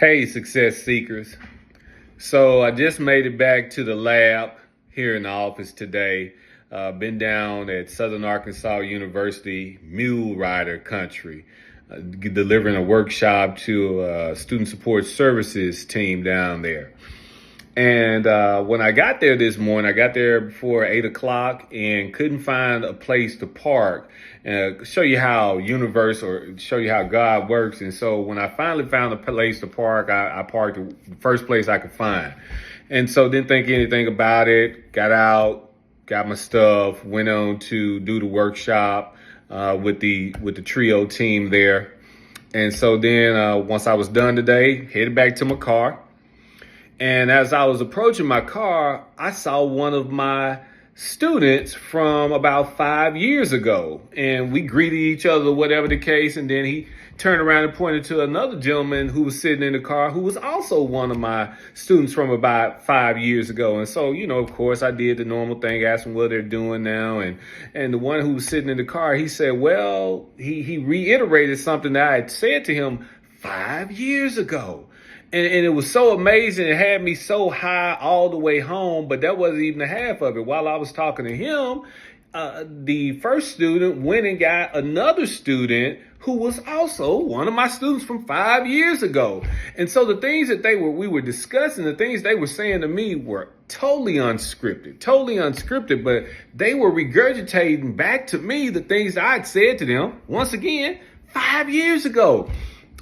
Hey, success seekers. So I just made it back to the lab here in the office today. Been down at Southern Arkansas University, mule rider country, delivering a workshop to a student support services team down there. And when I got there this morning, I got there before 8 o'clock and couldn't find a place to park. Show you how show you how God works. And so when I finally found a place to park, I parked the first place I could find. And so didn't think anything about it, got out, got my stuff, went on to do the workshop with the trio team there. And so then once I was done today, headed back to my car. And as I was approaching my car, I saw one of my students from about 5 years ago. And we greeted each other, whatever the case. And then he turned around and pointed to another gentleman who was sitting in the car, who was also one of my students from about 5 years ago. And so, of course, I did the normal thing, asked them what they're doing now. And the one who was sitting in the car, he said, well, he reiterated something that I had said to him 5 years ago. And it was so amazing. It had me so high all the way home, but that wasn't even the half of it. While I was talking to him, the first student went and got another student who was also one of my students from 5 years ago. And so the things that we were discussing, the things they were saying to me were totally unscripted, but they were regurgitating back to me the things I'd said to them, once again, 5 years ago.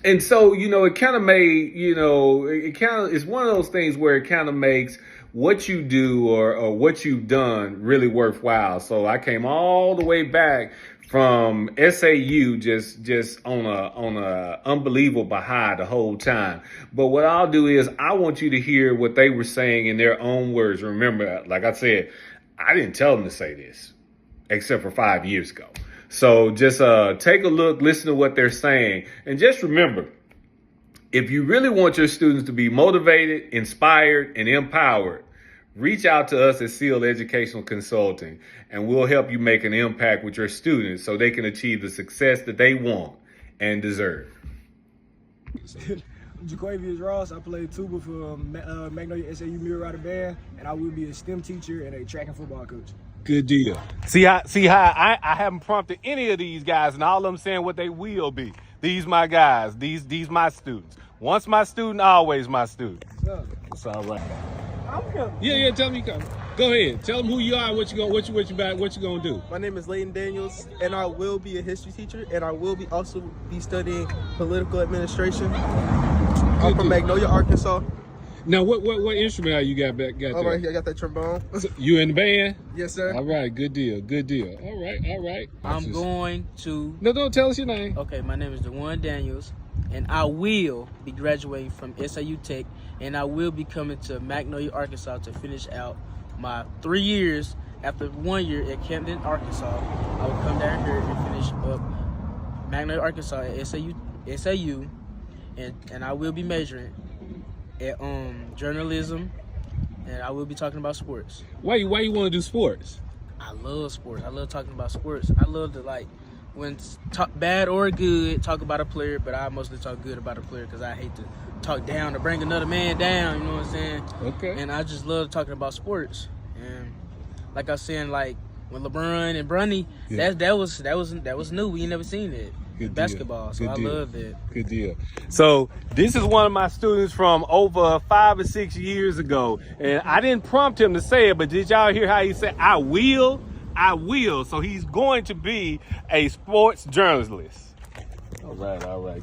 And so, it kind of made, it's one of those things where it kind of makes what you do or what you've done really worthwhile. So I came all the way back from SAU just on a unbelievable high the whole time. But what I'll do is I want you to hear what they were saying in their own words. Remember, like I said, I didn't tell them to say this except for 5 years ago. So just take a look, listen to what they're saying. And just remember, if you really want your students to be motivated, inspired, and empowered, reach out to us at SEAL Educational Consulting, and we'll help you make an impact with your students so they can achieve the success that they want and deserve. I'm Jaquavius Ross. I play tuba for Magnolia SAU Mule Rider Band, and I will be a STEM teacher and a track and football coach. Good deal. See how I haven't prompted any of these guys, and all of them saying what they will be. These my guys. These my students. Once my student, always my student. It's all right. I'm coming. Yeah. Tell me you come. Go ahead. Tell them who you are and what you gonna do. My name is Leighton Daniels, and I will be a history teacher, and I will also be studying political administration. I'm from Magnolia, Arkansas. Now, what instrument you got there? All right, here, I got that trombone. So you in the band? Yes, sir. All right, good deal. All right. I'm going to... No, don't tell us your name. Okay, my name is DeJuan Daniels, and I will be graduating from SAU Tech, and I will be coming to Magnolia, Arkansas to finish out my 3 years. After 1 year at Camden, Arkansas, I will come down here and finish up Magnolia, Arkansas at SAU, and I will be majoring at journalism, and I will be talking about sports. Why you want to do sports? I love sports. I love talking about sports. I love to, when talk bad or good, talk about a player, but I mostly talk good about a player because I hate to talk down or bring another man down, you know what I'm saying? Okay. And I just love talking about sports. And like I was saying, when LeBron and Bronny, that was new. We ain't never seen it. Good basketball, deal. So I love that. Good deal. So this is one of my students from over 5 or 6 years ago, and I didn't prompt him to say it, but did y'all hear how he said, I will? So he's going to be a sports journalist. All right.